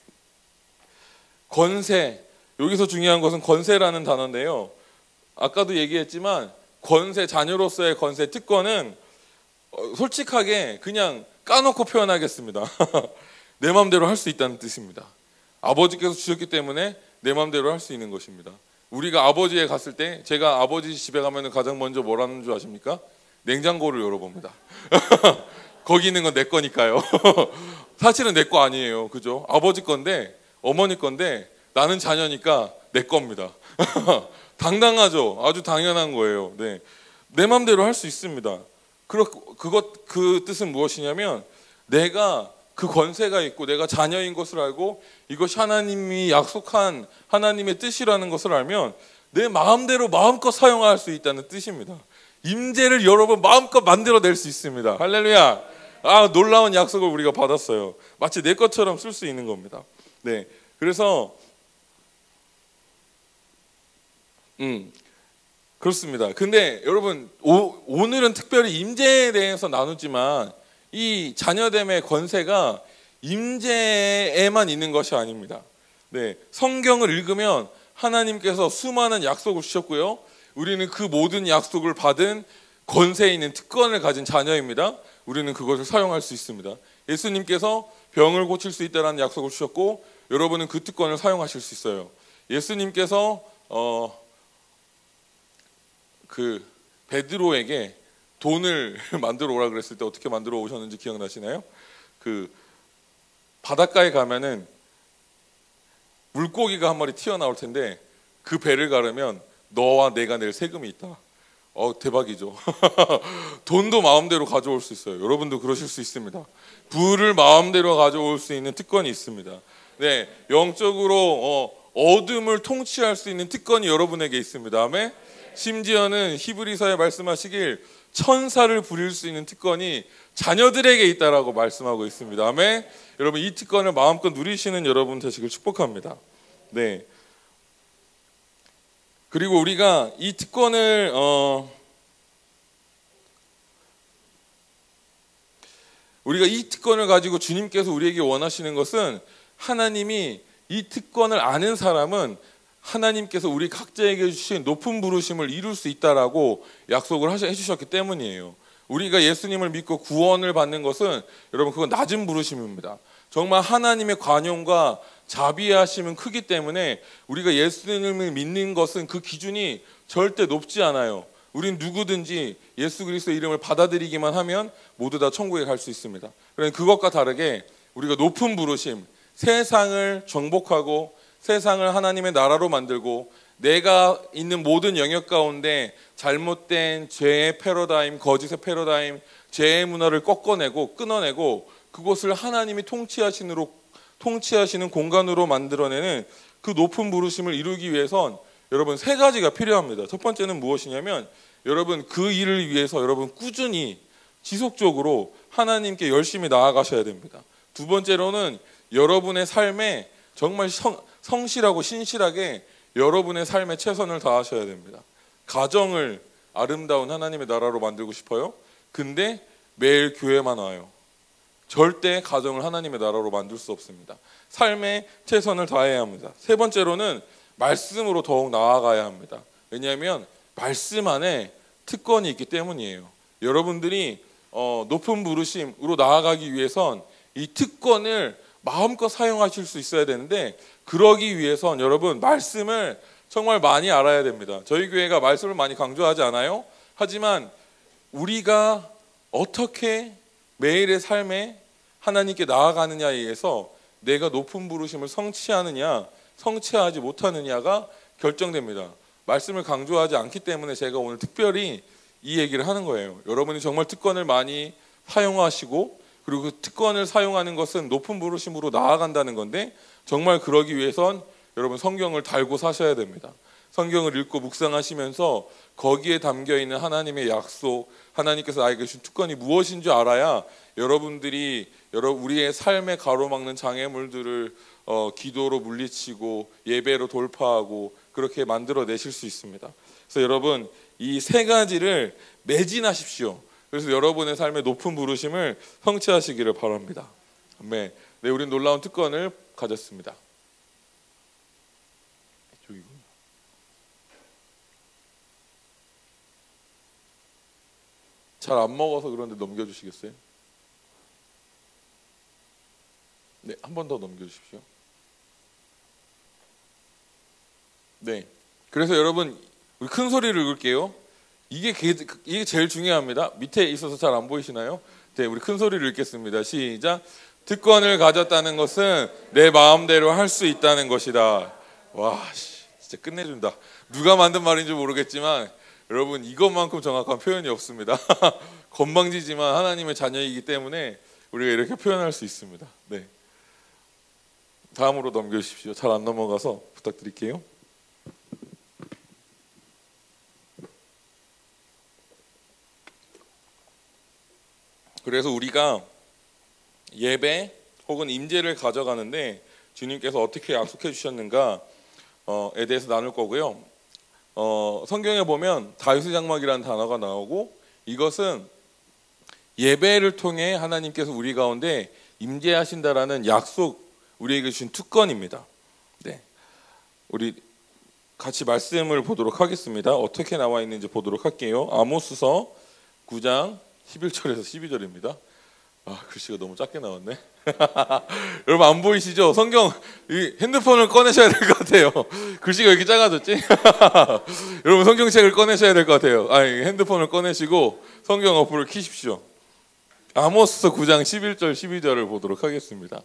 권세, 여기서 중요한 것은 권세라는 단어인데요. 아까도 얘기했지만 권세, 자녀로서의 권세, 특권은 솔직하게 그냥 까놓고 표현하겠습니다. 내 마음대로 할 수 있다는 뜻입니다. 아버지께서 주셨기 때문에 내 마음대로 할 수 있는 것입니다. 우리가 아버지에 갔을 때, 제가 아버지 집에 가면 가장 먼저 뭘 하는 줄 아십니까? 냉장고를 열어봅니다. 거기 있는 건 내 거니까요. 사실은 내 거 아니에요. 그죠? 아버지 건데, 어머니 건데, 나는 자녀니까 내 겁니다. 당당하죠? 아주 당연한 거예요. 네. 내 마음대로 할 수 있습니다. 그 뜻은 무엇이냐면, 내가 그 권세가 있고 내가 자녀인 것을 알고 이것이 하나님이 약속한 하나님의 뜻이라는 것을 알면 내 마음대로 마음껏 사용할 수 있다는 뜻입니다. 임재를 여러분 마음껏 만들어낼 수 있습니다. 할렐루야. 놀라운 약속을 우리가 받았어요. 마치 내 것처럼 쓸 수 있는 겁니다. 네. 그래서 그렇습니다. 근데 여러분 오늘은 특별히 임재에 대해서 나누지만 이 자녀됨의 권세가 임재에만 있는 것이 아닙니다. 네, 성경을 읽으면 하나님께서 수많은 약속을 주셨고요. 우리는 그 모든 약속을 받은 권세에 있는 특권을 가진 자녀입니다. 우리는 그것을 사용할 수 있습니다. 예수님께서 병을 고칠 수 있다는 약속을 주셨고 여러분은 그 특권을 사용하실 수 있어요. 예수님께서 그 베드로에게 돈을 만들어 오라 그랬을 때 어떻게 만들어 오셨는지 기억나시나요? 그 바닷가에 가면은 물고기가 한 마리 튀어나올 텐데 그 배를 가르면 너와 내가 낼 세금이 있다. 대박이죠. 돈도 마음대로 가져올 수 있어요. 여러분도 그러실 수 있습니다. 부를 마음대로 가져올 수 있는 특권이 있습니다. 네, 영적으로 어둠을 통치할 수 있는 특권이 여러분에게 있습니다. 아멘. 심지어는 히브리서에 말씀하시길 천사를 부릴 수 있는 특권이 자녀들에게 있다라고 말씀하고 있습니다. 아멘. 여러분 이 특권을 마음껏 누리시는 여러분 되시길 축복합니다. 네. 그리고 우리가 이 특권을 가지고 주님께서 우리에게 원하시는 것은 하나님이 이 특권을 아는 사람은 하나님께서 우리 각자에게 주신 높은 부르심을 이룰 수 있다라고 약속을 해주셨기 때문이에요. 우리가 예수님을 믿고 구원을 받는 것은 여러분 그건 낮은 부르심입니다. 정말 하나님의 관용과 자비하심은 크기 때문에 우리가 예수님을 믿는 것은 그 기준이 절대 높지 않아요. 우린 누구든지 예수 그리스도의 이름을 받아들이기만 하면 모두 다 천국에 갈 수 있습니다. 그러니까 그것과 다르게 우리가 높은 부르심, 세상을 정복하고 세상을 하나님의 나라로 만들고 내가 있는 모든 영역 가운데 잘못된 죄의 패러다임, 거짓의 패러다임, 죄의 문화를 꺾어내고 끊어내고 그것을 하나님이 통치하시는 공간으로 만들어내는 그 높은 부르심을 이루기 위해선 여러분 세 가지가 필요합니다. 첫 번째는 무엇이냐면 여러분 그 일을 위해서 여러분 꾸준히 지속적으로 하나님께 열심히 나아가셔야 됩니다. 두 번째로는 여러분의 삶에 정말 성실하고 신실하게 여러분의 삶에 최선을 다하셔야 됩니다. 가정을 아름다운 하나님의 나라로 만들고 싶어요? 근데 매일 교회만 와요. 절대 가정을 하나님의 나라로 만들 수 없습니다. 삶에 최선을 다해야 합니다. 세 번째로는 말씀으로 더욱 나아가야 합니다. 왜냐하면 말씀 안에 특권이 있기 때문이에요. 여러분들이 높은 부르심으로 나아가기 위해선 이 특권을 마음껏 사용하실 수 있어야 되는데 그러기 위해선 여러분 말씀을 정말 많이 알아야 됩니다. 저희 교회가 말씀을 많이 강조하지 않아요? 하지만 우리가 어떻게 매일의 삶에 하나님께 나아가느냐에 의해서 내가 높은 부르심을 성취하느냐 성취하지 못하느냐가 결정됩니다. 말씀을 강조하지 않기 때문에 제가 오늘 특별히 이 얘기를 하는 거예요. 여러분이 정말 특권을 많이 사용하시고 그리고 그 특권을 사용하는 것은 높은 부르심으로 나아간다는 건데 정말 그러기 위해선 여러분 성경을 달고 사셔야 됩니다. 성경을 읽고 묵상하시면서 거기에 담겨있는 하나님의 약속, 하나님께서 나에게 주신 특권이 무엇인 줄 알아야 여러분들이 우리의 삶에 가로막는 장애물들을 기도로 물리치고 예배로 돌파하고 그렇게 만들어내실 수 있습니다. 그래서 여러분 이 세 가지를 매진하십시오. 그래서 여러분의 삶의 높은 부르심을 성취하시기를 바랍니다. 아멘. 네, 우린 놀라운 특권을 가졌습니다. 잘 안 먹어서 그런데 넘겨주시겠어요? 네, 한 번 더 넘겨주십시오. 네, 그래서 여러분 우리 큰 소리를 읽을게요. 이게 제일 중요합니다. 밑에 있어서 잘 안 보이시나요? 네, 우리 큰 소리를 읽겠습니다. 시작. 특권을 가졌다는 것은 내 마음대로 할 수 있다는 것이다. 와, 진짜 끝내준다. 누가 만든 말인지 모르겠지만 여러분 이것만큼 정확한 표현이 없습니다. 건방지지만 하나님의 자녀이기 때문에 우리가 이렇게 표현할 수 있습니다. 네, 다음으로 넘겨주십시오. 잘 안 넘어가서 부탁드릴게요. 그래서 우리가 예배 혹은 임재를 가져가는데 주님께서 어떻게 약속해 주셨는가에 대해서 나눌 거고요. 성경에 보면 다윗의 장막이라는 단어가 나오고 이것은 예배를 통해 하나님께서 우리 가운데 임재하신다라는 약속, 우리에게 주신 특권입니다. 네, 우리 같이 말씀을 보도록 하겠습니다. 어떻게 나와 있는지 보도록 할게요. 아모스서 9장 11절에서 12절입니다. 아, 글씨가 너무 작게 나왔네. 여러분 안 보이시죠? 성경 핸드폰을 꺼내셔야 될 것 같아요. 글씨가 왜 이렇게 작아졌지? 여러분 성경책을 꺼내셔야 될 것 같아요. 핸드폰을 꺼내시고 성경 어플을 켜십시오. 아모스서 9장 11절 12절을 보도록 하겠습니다.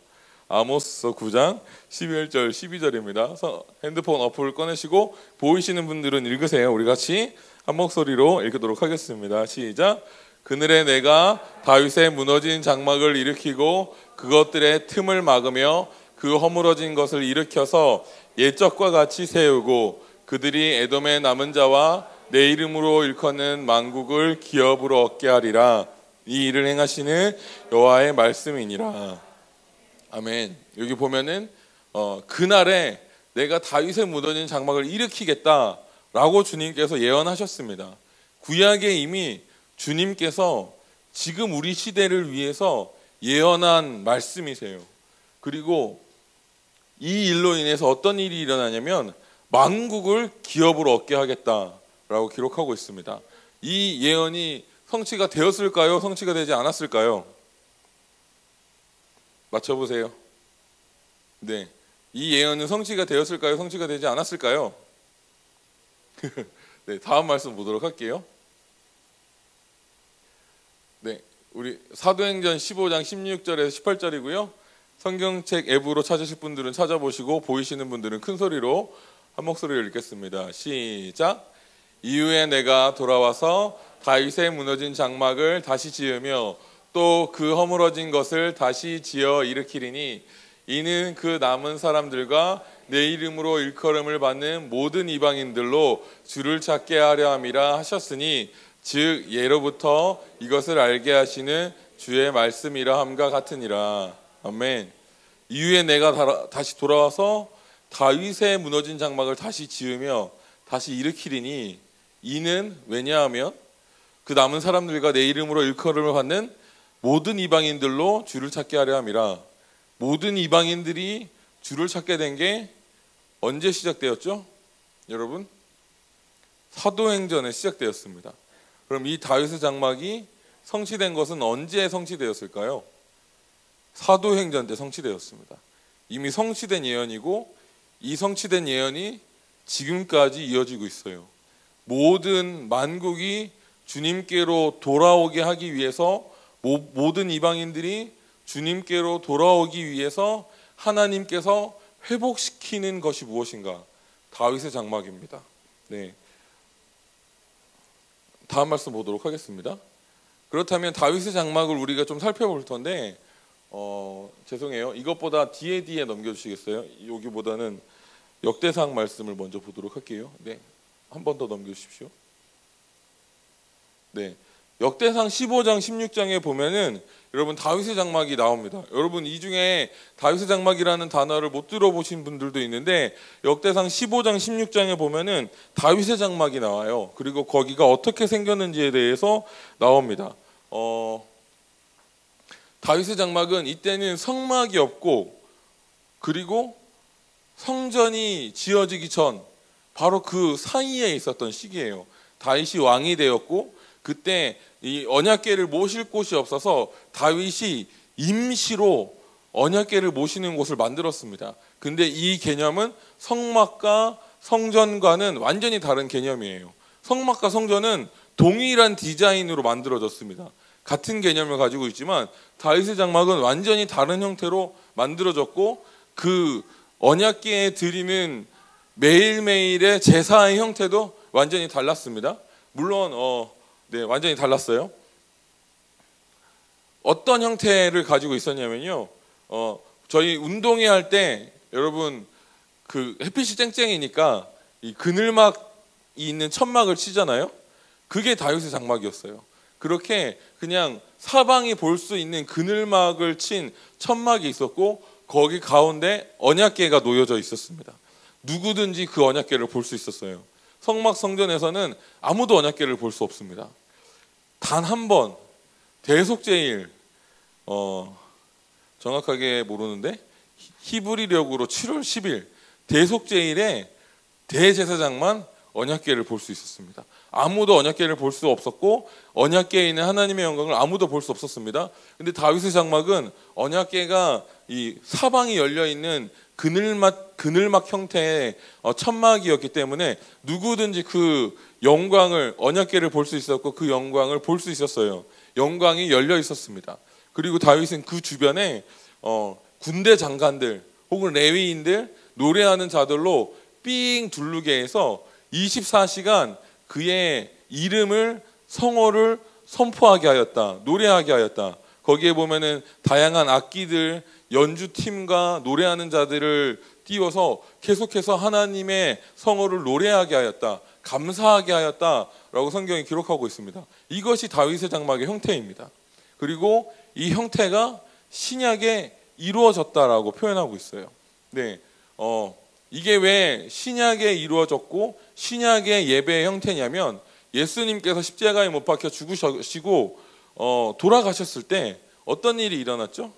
아모스서 9장 11절 12절입니다. 핸드폰 어플을 꺼내시고 보이시는 분들은 읽으세요. 우리 같이 한 목소리로 읽도록 하겠습니다. 시작. 그늘에 내가 다윗의 무너진 장막을 일으키고 그것들의 틈을 막으며 그 허물어진 것을 일으켜서 옛적과 같이 세우고 그들이 에돔의 남은 자와 내 이름으로 일컫는 만국을 기업으로 얻게 하리라. 이 일을 행하시는 여호와의 말씀이니라. 아멘. 여기 보면은 그날에 내가 다윗의 무너진 장막을 일으키겠다라고 주님께서 예언하셨습니다. 구약에 이미 주님께서 지금 우리 시대를 위해서 예언한 말씀이세요. 그리고 이 일로 인해서 어떤 일이 일어나냐면 만국을 기업으로 얻게 하겠다라고 기록하고 있습니다. 이 예언이 성취가 되었을까요? 성취가 되지 않았을까요? 맞춰보세요. 네, 이 예언은 성취가 되었을까요? 성취가 되지 않았을까요? 네, 다음 말씀 보도록 할게요. 네, 우리 사도행전 15장 16절에서 18절이고요. 성경책 앱으로 찾으실 분들은 찾아보시고 보이시는 분들은 큰 소리로 한 목소리로 읽겠습니다. 시작. 이후에 내가 돌아와서 다윗의 무너진 장막을 다시 지으며 또 그 허물어진 것을 다시 지어 일으키리니 이는 그 남은 사람들과 내 이름으로 일컬음을 받는 모든 이방인들로 주를 찾게 하려 함이라 하셨으니 즉 예로부터 이것을 알게 하시는 주의 말씀이라 함과 같으니라. 아멘. 이후에 내가 다시 돌아와서 다윗의 무너진 장막을 다시 지으며 다시 일으키리니 이는 왜냐하면 그 남은 사람들과 내 이름으로 일컬음을 받는 모든 이방인들로 주를 찾게 하려 함이라. 모든 이방인들이 주를 찾게 된 게 언제 시작되었죠? 여러분, 사도행전에 시작되었습니다. 그럼 이 다윗의 장막이 성취된 것은 언제 성취되었을까요? 사도행전 때 성취되었습니다. 이미 성취된 예언이고 이 성취된 예언이 지금까지 이어지고 있어요. 모든 만국이 주님께로 돌아오게 하기 위해서, 모든 이방인들이 주님께로 돌아오기 위해서 하나님께서 회복시키는 것이 무엇인가? 다윗의 장막입니다. 네, 다음 말씀 보도록 하겠습니다. 그렇다면 다윗의 장막을 우리가 좀 살펴볼 텐데 죄송해요. 이것보다 뒤에 넘겨주시겠어요? 여기보다는 역대상 말씀을 먼저 보도록 할게요. 네, 한 번 더 넘겨주십시오. 네, 역대상 15장 16장에 보면은 여러분 다윗의 장막이 나옵니다. 여러분 이 중에 다윗의 장막이라는 단어를 못 들어보신 분들도 있는데 역대상 15장 16장에 보면은 다윗의 장막이 나와요. 그리고 거기가 어떻게 생겼는지에 대해서 나옵니다. 다윗의 장막은 이때는 성막이 없고 그리고 성전이 지어지기 전 바로 그 사이에 있었던 시기예요. 다윗이 왕이 되었고 그때 이 언약궤를 모실 곳이 없어서 다윗이 임시로 언약궤를 모시는 곳을 만들었습니다. 근데 이 개념은 성막과 성전과는 완전히 다른 개념이에요. 성막과 성전은 동일한 디자인으로 만들어졌습니다. 같은 개념을 가지고 있지만 다윗의 장막은 완전히 다른 형태로 만들어졌고 그 언약궤에 드리는 매일매일의 제사의 형태도 완전히 달랐습니다. 물론 네, 완전히 달랐어요. 어떤 형태를 가지고 있었냐면요. 저희 운동회 할 때 여러분 그 햇빛이 쨍쨍이니까 이 그늘막이 있는 천막을 치잖아요. 그게 다윗의 장막이었어요. 그렇게 그냥 사방이 볼 수 있는 그늘막을 친 천막이 있었고 거기 가운데 언약궤가 놓여져 있었습니다. 누구든지 그 언약궤를 볼 수 있었어요. 성막 성전에서는 아무도 언약궤를 볼 수 없습니다. 단 한 번 대속제일 정확하게 모르는데 히브리력으로 7월 10일 대속제일에 대제사장만 언약궤를 볼 수 있었습니다. 아무도 언약궤를 볼 수 없었고 언약궤에 있는 하나님의 영광을 아무도 볼 수 없었습니다. 근데 다윗의 장막은 언약궤가 이 사방이 열려 있는 그늘막 형태의 천막이었기 때문에 누구든지 그 영광을 언약궤를 볼 수 있었고 그 영광을 볼 수 있었어요. 영광이 열려 있었습니다. 그리고 다윗은 그 주변에 군대 장관들 혹은 레위인들 노래하는 자들로 삥 둘르게 해서 24시간 그의 이름을 성호를 선포하게 하였다. 노래하게 하였다. 거기에 보면은 다양한 악기들 연주팀과 노래하는 자들을 띄워서 계속해서 하나님의 성호를 노래하게 하였다. 감사하게 하였다라고 성경이 기록하고 있습니다. 이것이 다윗의 장막의 형태입니다. 그리고 이 형태가 신약에 이루어졌다라고 표현하고 있어요. 네, 이게 왜 신약에 이루어졌고 신약의 예배의 형태냐면 예수님께서 십자가에 못 박혀 죽으시고 돌아가셨을 때 어떤 일이 일어났죠?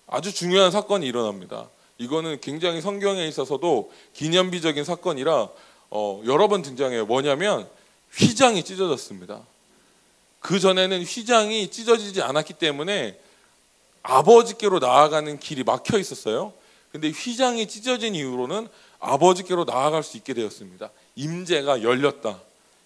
아주 중요한 사건이 일어납니다. 이거는 굉장히 성경에 있어서도 기념비적인 사건이라 여러 번 등장해요. 뭐냐면 휘장이 찢어졌습니다. 그 전에는 휘장이 찢어지지 않았기 때문에 아버지께로 나아가는 길이 막혀 있었어요. 근데 휘장이 찢어진 이후로는 아버지께로 나아갈 수 있게 되었습니다. 임재가 열렸다.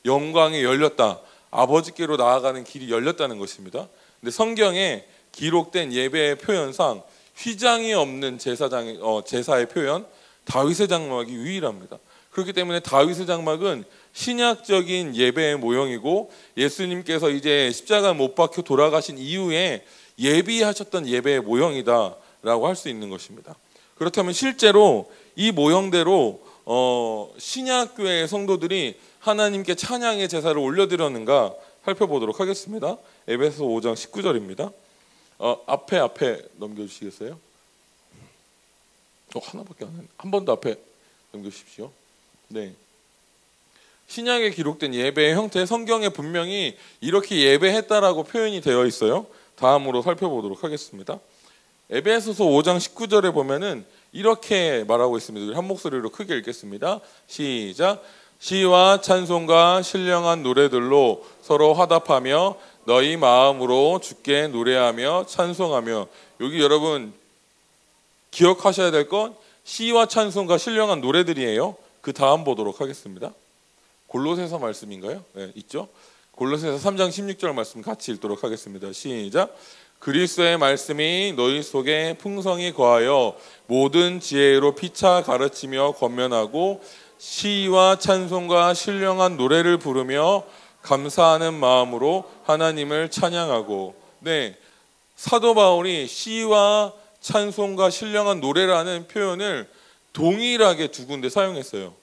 영광이 열렸다. 아버지께로 나아가는 길이 열렸다는 것입니다. 근데 성경에 기록된 예배의 표현상 휘장이 없는 제사의 표현, 다윗의 장막이 유일합니다. 그렇기 때문에 다윗의 장막은 신약적인 예배의 모형이고, 예수님께서 이제 십자가 못 박혀 돌아가신 이후에 예비하셨던 예배의 모형이다라고 할 수 있는 것입니다. 그렇다면 실제로 이 모형대로 신약교회의 성도들이 하나님께 찬양의 제사를 올려드렸는가 살펴보도록 하겠습니다. 에베소 5장 19절입니다. 앞에 넘겨주시겠어요? 하나밖에 안 했네. 한 번 더 앞에 넘겨주십시오. 네. 신약에 기록된 예배의 형태, 성경에 분명히 이렇게 예배했다라고 표현이 되어 있어요. 다음으로 살펴보도록 하겠습니다. 에베소서 5장 19절에 보면은 이렇게 말하고 있습니다. 우리 한 목소리로 크게 읽겠습니다. 시작. 시와 찬송과 신령한 노래들로 서로 화답하며 너희 마음으로 주께 노래하며 찬송하며. 여기 여러분 기억하셔야 될 건 시와 찬송과 신령한 노래들이에요. 그 다음 보도록 하겠습니다. 골로새서 말씀인가요? 네, 있죠. 골로새서 3장 16절 말씀 같이 읽도록 하겠습니다. 시작. 그리스도의 말씀이 너희 속에 풍성히 거하여 모든 지혜로 피차 가르치며 권면하고 시와 찬송과 신령한 노래를 부르며 감사하는 마음으로 하나님을 찬양하고. 네, 사도 바울이 시와 찬송과 신령한 노래라는 표현을 동일하게 두 군데 사용했어요.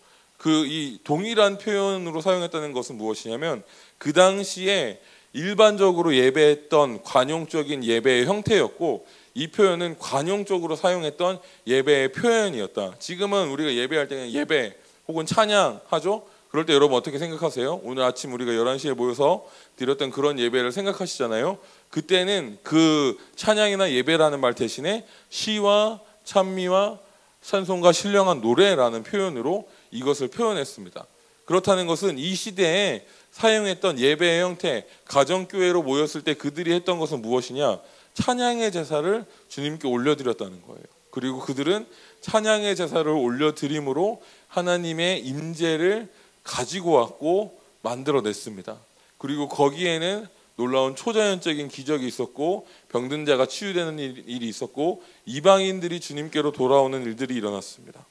이 동일한 표현으로 사용했다는 것은 무엇이냐면 그 당시에 일반적으로 예배했던 관용적인 예배의 형태였고, 이 표현은 관용적으로 사용했던 예배의 표현이었다. 지금은 우리가 예배할 때는 예배 혹은 찬양하죠. 그럴 때 여러분 어떻게 생각하세요? 오늘 아침 우리가 11시에 모여서 드렸던 그런 예배를 생각하시잖아요. 그때는 그 찬양이나 예배라는 말 대신에 시와 찬미와 찬송과 신령한 노래라는 표현으로 이것을 표현했습니다. 그렇다는 것은 이 시대에 사용했던 예배의 형태, 가정교회로 모였을 때 그들이 했던 것은 무엇이냐? 찬양의 제사를 주님께 올려드렸다는 거예요. 그리고 그들은 찬양의 제사를 올려드림으로 하나님의 임재를 가지고 왔고 만들어냈습니다. 그리고 거기에는 놀라운 초자연적인 기적이 있었고, 병든 자가 치유되는 일이 있었고, 이방인들이 주님께로 돌아오는 일들이 일어났습니다.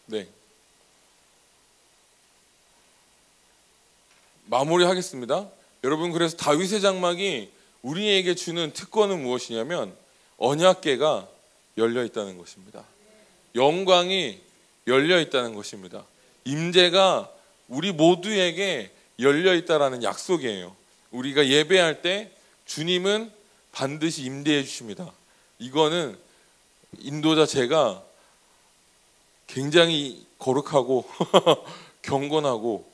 네, 마무리하겠습니다. 여러분, 그래서 다윗의 장막이 우리에게 주는 특권은 무엇이냐면 언약궤가 열려 있다는 것입니다. 영광이 열려 있다는 것입니다. 임재가 우리 모두에게 열려 있다라는 약속이에요. 우리가 예배할 때 주님은 반드시 임재해 주십니다. 이거는 인도자 제가 굉장히 거룩하고 경건하고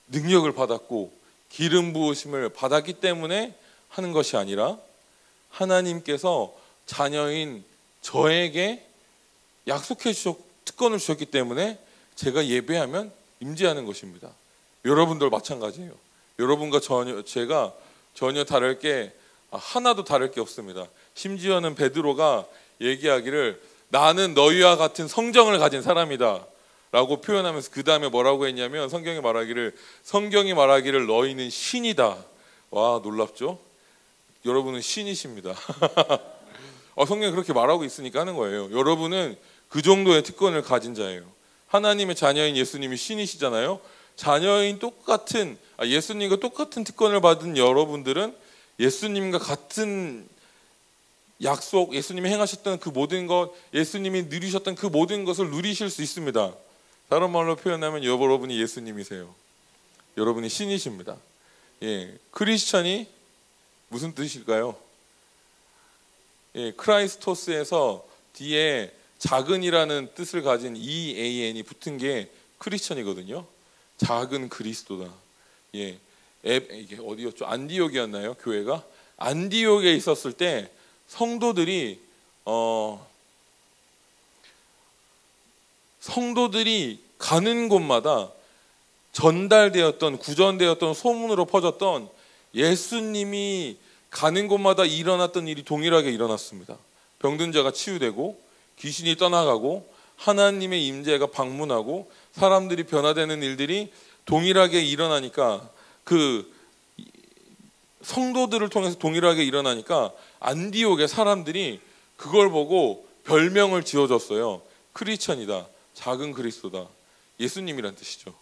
능력을 받았고 기름 부으심을 받았기 때문에 하는 것이 아니라 하나님께서 자녀인 저에게 약속해 특권을 주셨기 때문에 제가 예배하면 임재하는 것입니다. 여러분들 마찬가지예요. 여러분과 제가 전혀 다를 게 하나도 다를 게 없습니다. 심지어는 베드로가 얘기하기를 나는 너희와 같은 성정을 가진 사람이다 라고 표현하면서 그 다음에 뭐라고 했냐면 성경이 말하기를 너희는 신이다. 와, 놀랍죠? 여러분은 신이십니다. 성경이 그렇게 말하고 있으니까 하는 거예요. 여러분은 그 정도의 특권을 가진 자예요. 하나님의 자녀인 예수님이 신이시잖아요. 자녀인 예수님과 똑같은 특권을 받은 여러분들은 예수님과 같은 약속, 예수님이 행하셨던 그 모든 것, 예수님이 누리셨던 그 모든 것을 누리실 수 있습니다. 다른 말로 표현하면 여러분이 예수님이세요. 여러분이 신이십니다. 예, 크리스천이 무슨 뜻일까요? 예, 크라이스토스에서 뒤에 작은이라는 뜻을 가진 EAN이 붙은 게 크리스천이거든요. 작은 그리스도다. 예, 이게 어디였죠? 안디옥이었나요? 교회가? 안디옥에 있었을 때 성도들이 가는 곳마다 구전되었던 소문으로 퍼졌던 예수님이 가는 곳마다 일어났던 일이 동일하게 일어났습니다. 병든 자가 치유되고 귀신이 떠나가고 하나님의 임재가 방문하고 사람들이 변화되는 일들이 동일하게 일어나니까, 그 성도들을 통해서 동일하게 일어나니까 안디옥의 사람들이 그걸 보고 별명을 지어줬어요. 크리스천이다, 작은 그리스도다. 예수님이란 뜻이죠.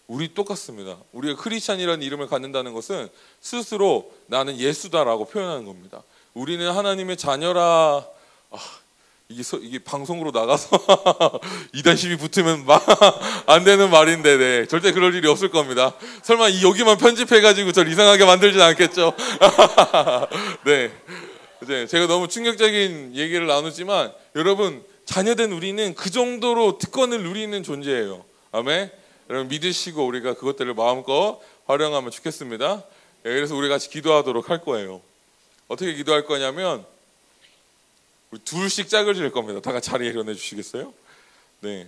우리 똑같습니다. 우리가 크리스찬이라는 이름을 갖는다는 것은 스스로 나는 예수다라고 표현하는 겁니다. 우리는 하나님의 자녀라. 이게 방송으로 나가서 2-10이 붙으면 안 되는 말인데, 네, 절대 그럴 일이 없을 겁니다. 설마 여기만 편집해가지고 저를 이상하게 만들진 않겠죠? 네, 제가 너무 충격적인 얘기를 나누지만 여러분, 자녀된 우리는 그 정도로 특권을 누리는 존재예요. 아멘. 여러분 믿으시고 우리가 그것들을 마음껏 활용하면 좋겠습니다. 그래서 우리 같이 기도하도록 할 거예요. 어떻게 기도할 거냐면 우리 둘씩 짝을 지을 겁니다. 다 같이 자리에 일어나 주시겠어요? 네.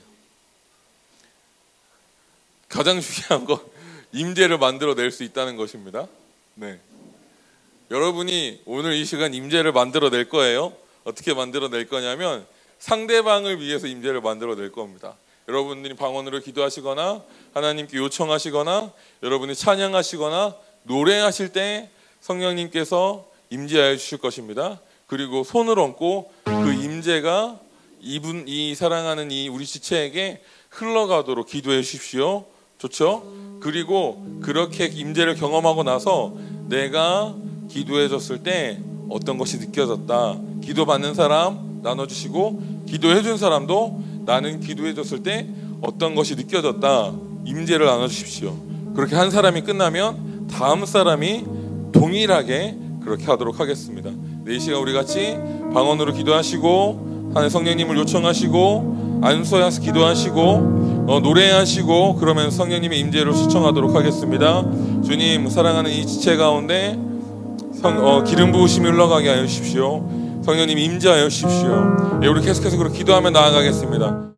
가장 중요한 건 임재를 만들어낼 수 있다는 것입니다. 네. 여러분이 오늘 이 시간 임재를 만들어낼 거예요. 어떻게 만들어낼 거냐면 상대방을 위해서 임재를 만들어낼 겁니다. 여러분들이 방언으로 기도하시거나 하나님께 요청하시거나 여러분이 찬양하시거나 노래하실 때 성령님께서 임재하여 주실 것입니다. 그리고 손을 얹고 그 임재가 이 사랑하는 이 우리 지체에게 흘러가도록 기도해 주십시오. 좋죠? 그리고 그렇게 임재를 경험하고 나서 내가 기도해 줬을 때 어떤 것이 느껴졌다. 기도 받는 사람 나눠주시고 기도해 준 사람도 나는 기도해 줬을 때 어떤 것이 느껴졌다. 임재를 나눠주십시오. 그렇게 한 사람이 끝나면 다음 사람이 동일하게 그렇게 하도록 하겠습니다. 네, 이 시간 우리 같이 방언으로 기도하시고 하나님 성령님을 요청하시고 안수하여서 기도하시고 노래하시고 그러면 성령님의 임재를 시청하도록 하겠습니다. 주님, 사랑하는 이 지체 가운데 기름 부으심이 흘러가게 하여 주십시오. 성령님 임재하여 주십시오. 우리 계속해서 그렇게 기도하며 나아가겠습니다.